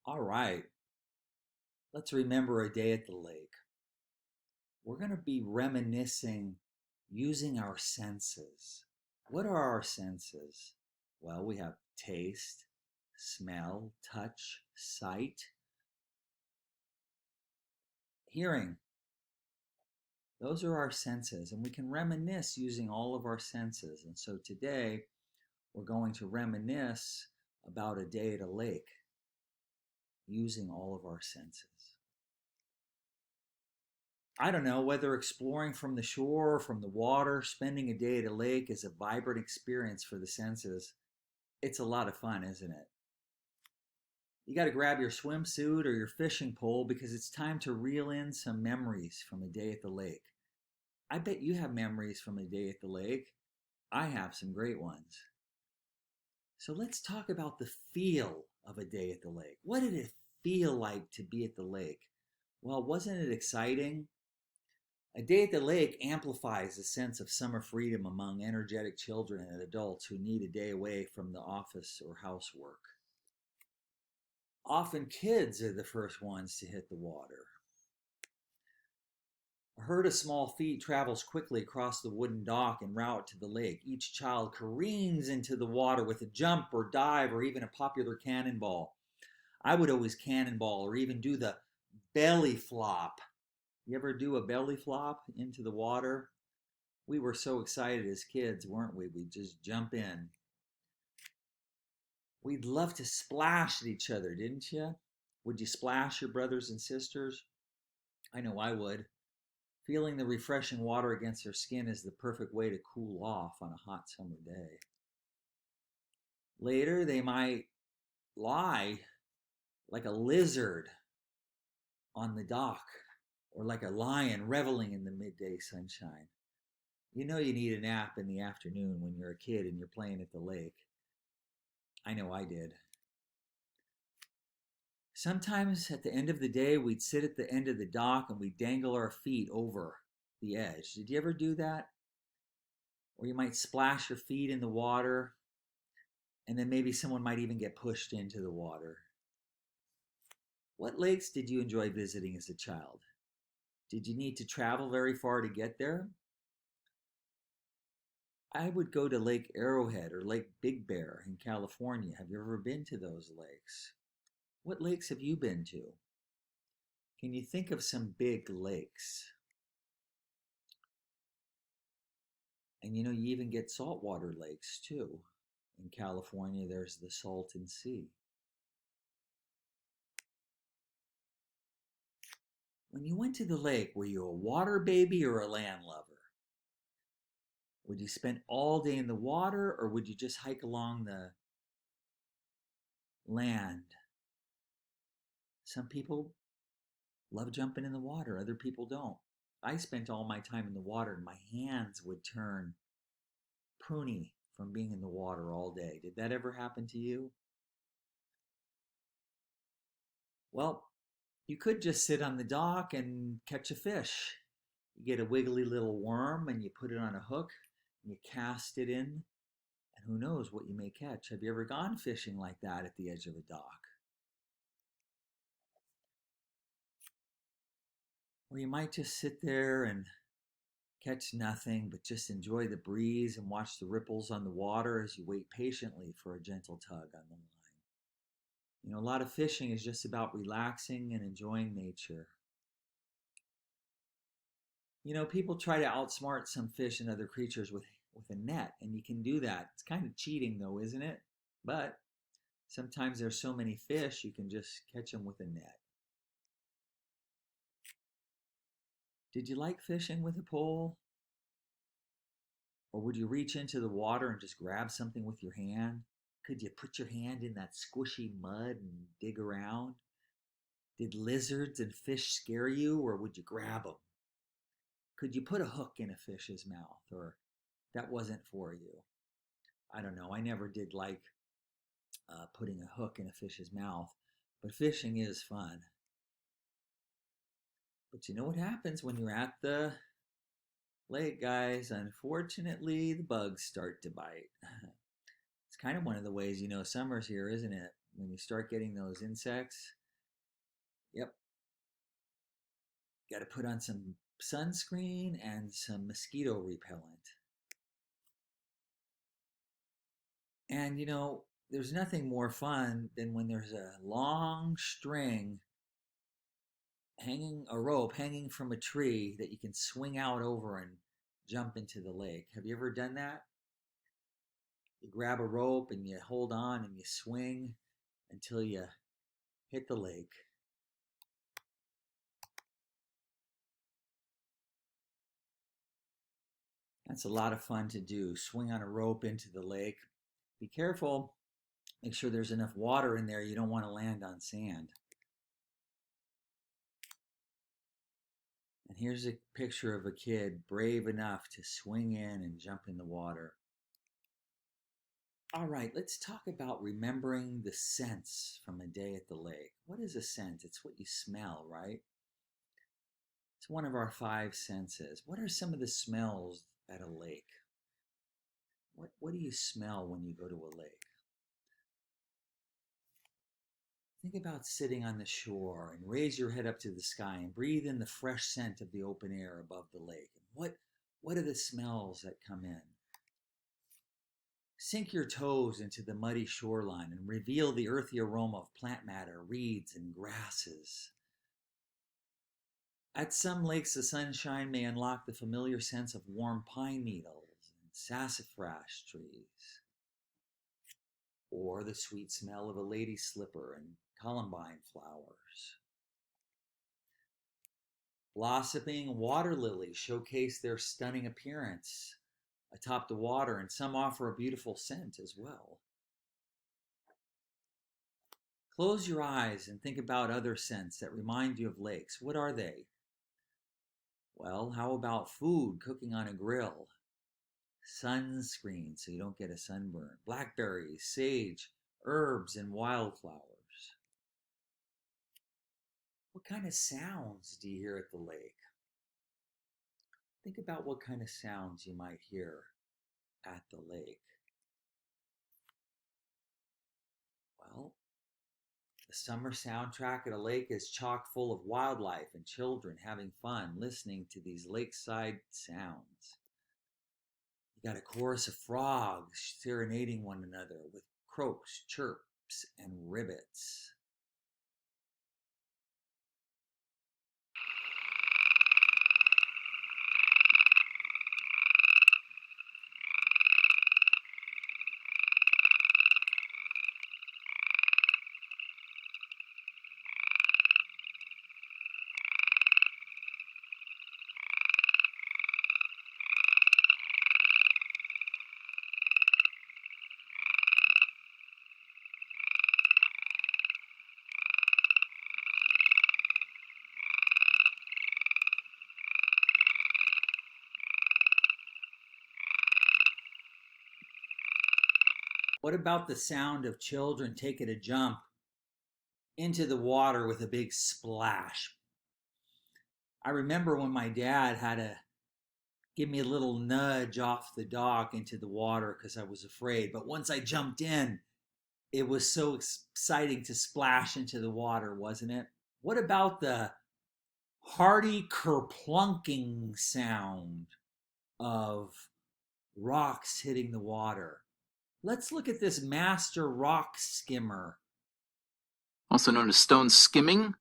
All right, let's remember a day at the lake. We're going to be reminiscing using our senses. What are our senses? Well, we have taste, smell, touch, sight, hearing. Those are our senses, and we can reminisce using all of our senses. And so today, we're going to reminisce about a day at a lake using all of our senses. I don't know whether exploring from the shore or from the water, spending a day at a lake is a vibrant experience for the senses. It's a lot of fun, isn't it? You got to grab your swimsuit or your fishing pole because it's time to reel in some memories from a day at the lake. I bet you have memories from a day at the lake. I have some great ones. So let's talk about the feel of a day at the lake. What did it feel like to be at the lake? Well, wasn't it exciting? A day at the lake amplifies a sense of summer freedom among energetic children and adults who need a day away from the office or housework. Often kids are the first ones to hit the water. A herd of small feet travels quickly across the wooden dock en route to the lake. Each child careens into the water with a jump or dive or even a popular cannonball. I would always cannonball or even do the belly flop. You ever do a belly flop into the water? We were so excited as kids, weren't we? We'd just jump in. We'd love to splash at each other, didn't you? Would you splash your brothers and sisters? I know I would. Feeling the refreshing water against their skin is the perfect way to cool off on a hot summer day. Later, they might lie like a lizard on the dock or like a lion reveling in the midday sunshine. You know you need a nap in the afternoon when you're a kid and you're playing at the lake. I know I did. Sometimes at the end of the day, we'd sit at the end of the dock and we'd dangle our feet over the edge. Did you ever do that? Or you might splash your feet in the water and then maybe someone might even get pushed into the water. What lakes did you enjoy visiting as a child? Did you need to travel very far to get there? I would go to Lake Arrowhead or Lake Big Bear in California. Have you ever been to those lakes? What lakes have you been to? Can you think of some big lakes? And you even get saltwater lakes too. In California, there's the Salton Sea. When you went to the lake, were you a water baby or a land lover? Would you spend all day in the water or would you just hike along the land? Some people love jumping in the water, other people don't. I spent all my time in the water and my hands would turn pruny from being in the water all day. Did that ever happen to you? Well, you could just sit on the dock and catch a fish. You get a wiggly little worm and you put it on a hook and you cast it in, and who knows what you may catch. Have you ever gone fishing like that at the edge of a dock? Or you might just sit there and catch nothing but just enjoy the breeze and watch the ripples on the water as you wait patiently for a gentle tug on the line. A lot of fishing is just about relaxing and enjoying nature. People try to outsmart some fish and other creatures with a net, and you can do that. It's kind of cheating, though, isn't it? But sometimes there's so many fish, you can just catch them with a net. Did you like fishing with a pole? Or would you reach into the water and just grab something with your hand? Could you put your hand in that squishy mud and dig around? Did lizards and fish scare you, or would you grab them? Could you put a hook in a fish's mouth, or that wasn't for you? I don't know. I never did like putting a hook in a fish's mouth, but fishing is fun. But you know what happens when you're at the lake, guys? Unfortunately, the bugs start to bite. It's kind of one of the ways summer's here, isn't it? when you start getting those insects, yep, got to put on some sunscreen and some mosquito repellent. And you know, there's nothing more fun than when there's a long string hanging, a rope hanging from a tree that you can swing out over and jump into the lake. Have you ever done that? You grab a rope and you hold on and you swing until you hit the lake. That's a lot of fun to do. Swing on a rope into the lake. Be careful. Make sure there's enough water in there. You don't want to land on sand. And here's a picture of a kid brave enough to swing in and jump in the water. All right, let's talk about remembering the scents from a day at the lake. What is a scent? It's what you smell, right? It's one of our 5 senses. What are some of the smells at a lake? What do you smell when you go to a lake? Think about sitting on the shore and raise your head up to the sky and breathe in the fresh scent of the open air above the lake. What are the smells that come in? Sink your toes into the muddy shoreline and reveal the earthy aroma of plant matter, reeds, and grasses. At some lakes, the sunshine may unlock the familiar sense of warm pine needles and sassafras trees, or the sweet smell of a lady slipper and columbine flowers. Blossoming water lilies showcase their stunning appearance atop the water, and some offer a beautiful scent as well. Close your eyes and think about other scents that remind you of lakes. What are they? Well, how about food cooking on a grill? Sunscreen so you don't get a sunburn. Blackberries, sage, herbs, and wildflowers. What kind of sounds do you hear at the lake? Think about what kind of sounds you might hear at the lake. Well, the summer soundtrack at a lake is chock full of wildlife and children having fun listening to these lakeside sounds. You got a chorus of frogs serenading one another with croaks, chirps, and ribbits. What about the sound of children taking a jump into the water with a big splash? I remember when my dad had to give me a little nudge off the dock into the water because I was afraid. But once I jumped in, it was so exciting to splash into the water, wasn't it? What about the hearty kerplunking sound of rocks hitting the water? Let's look at this master rock skimmer. Also known as stone skimming,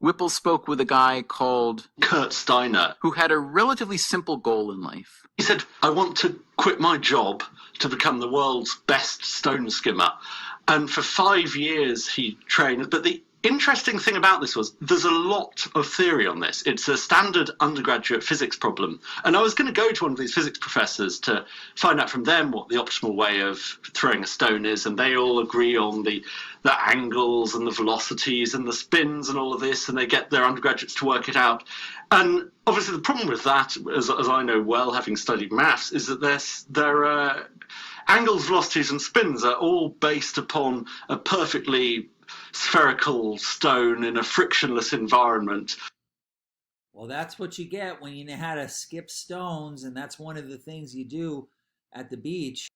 Whipple spoke with a guy called Kurt Steiner, who had a relatively simple goal in life. He said, I want to quit my job to become the world's best stone skimmer. And for 5 years he trained. But the interesting thing about this was there's a lot of theory on this. It's a standard undergraduate physics problem. And I was going to go to one of these physics professors to find out from them what the optimal way of throwing a stone is. And they all agree on the angles and the velocities and the spins and all of this. And they get their undergraduates to work it out. And obviously the problem with that, as I know well, having studied maths, is that their angles, velocities and spins are all based upon a perfectly spherical stone in a frictionless environment. Well, that's what you get when you know how to skip stones, and that's one of the things you do at the beach.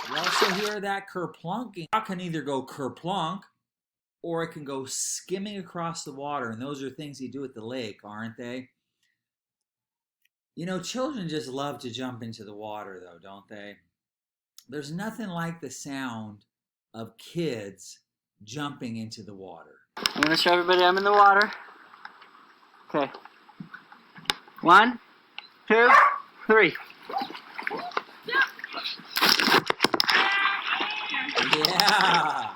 You also hear that kerplunking. It can either go kerplunk or it can go skimming across the water. And those are things you do at the lake, aren't they? You know, children just love to jump into the water, though, don't they? There's nothing like the sound of kids jumping into the water. I'm going to show everybody I'm in the water. Okay. 1, 2, 3. Yeah!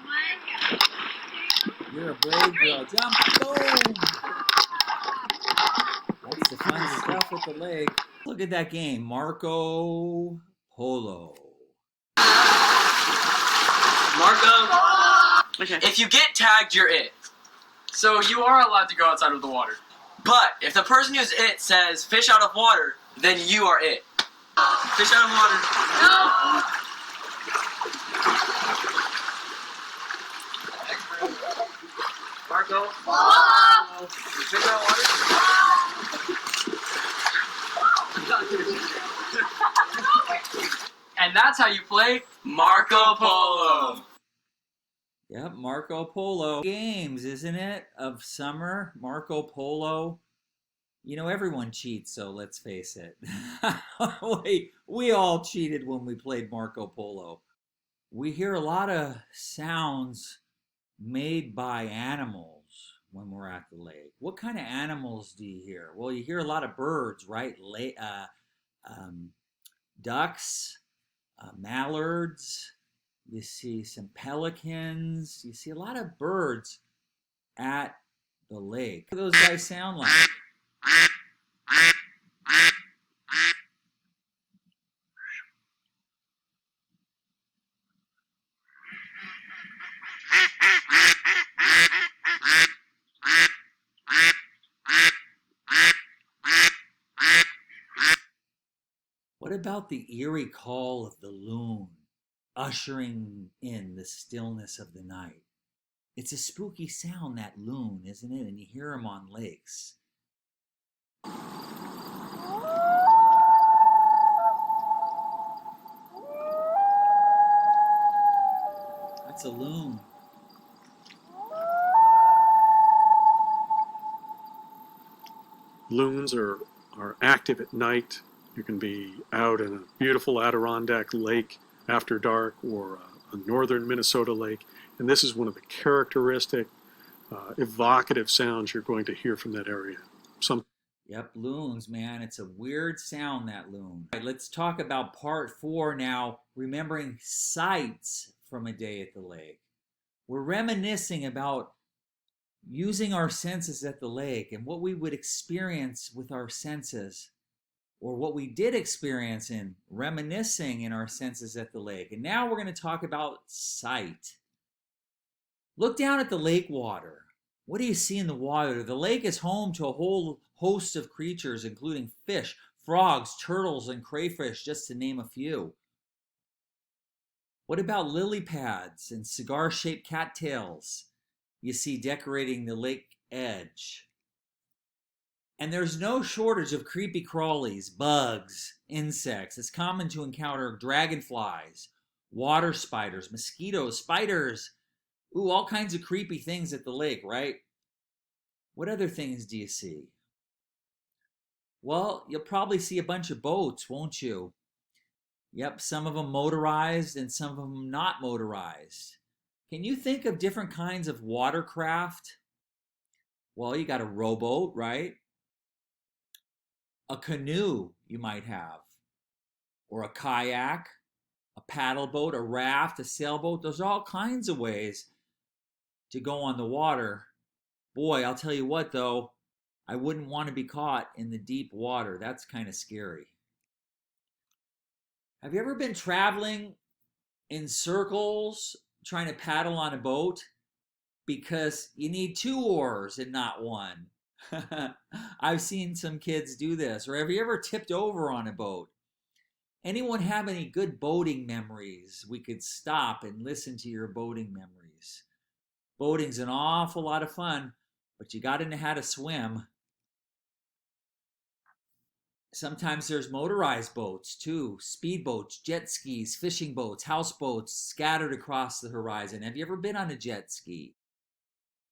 You're a brave girl. Jump! Boom! That's the fun stuff at the lake. Look at that game, Marco Polo. Marco, Okay. if you get tagged, you're it. So you are allowed to go outside of the water. But if the person who's it says fish out of water, then you are it. Fish out of water. No! Marco. Fish out of water. And that's how you play Marco Polo. Yep, Marco Polo. Games, isn't it? Of summer, Marco Polo. You know, everyone cheats, so let's face it. we all cheated when we played Marco Polo. We hear a lot of sounds made by animals when we're at the lake. What kind of animals do you hear? Well, you hear a lot of birds, right? Ducks, mallards. You see some pelicans. You see a lot of birds at the lake. What do those guys sound like? What about the eerie call of the loon, ushering in the stillness of the night? It's a spooky sound, that loon, isn't it? And you hear them on lakes. That's a loon. Loons are active at night. You can be out in a beautiful Adirondack lake after dark or a northern Minnesota lake. And this is one of the characteristic, evocative sounds you're going to hear from that area. Yep, loons, man. It's a weird sound, that loon. All right, let's talk about part 4 now, remembering sights from a day at the lake. We're reminiscing about using our senses at the lake and what we would experience with our senses, or what we did experience in reminiscing in our senses at the lake. And now we're going to talk about sight. Look down at the lake water. What do you see in the water? The lake is home to a whole host of creatures, including fish, frogs, turtles, and crayfish, just to name a few. What about lily pads and cigar-shaped cattails you see decorating the lake edge? And there's no shortage of creepy crawlies, bugs, insects. It's common to encounter dragonflies, water spiders, mosquitoes, spiders. Ooh, all kinds of creepy things at the lake, right? What other things do you see? Well, you'll probably see a bunch of boats, won't you? Yep, some of them motorized and some of them not motorized. Can you think of different kinds of watercraft? Well, you got a rowboat, right? A canoe you might have, or a kayak, a paddle boat, a raft, a sailboat. There's all kinds of ways to go on the water. Boy, I'll tell you what though, I wouldn't want to be caught in the deep water. That's kind of scary. Have you ever been traveling in circles trying to paddle on a boat because you need 2 oars and not 1? I've seen some kids do this. Or have you ever tipped over on a boat? Anyone have any good boating memories? We could stop and listen to your boating memories. Boating's an awful lot of fun, but you got to know how to swim. Sometimes there's motorized boats too, speedboats, jet skis, fishing boats, houseboats scattered across the horizon. Have you ever been on a jet ski?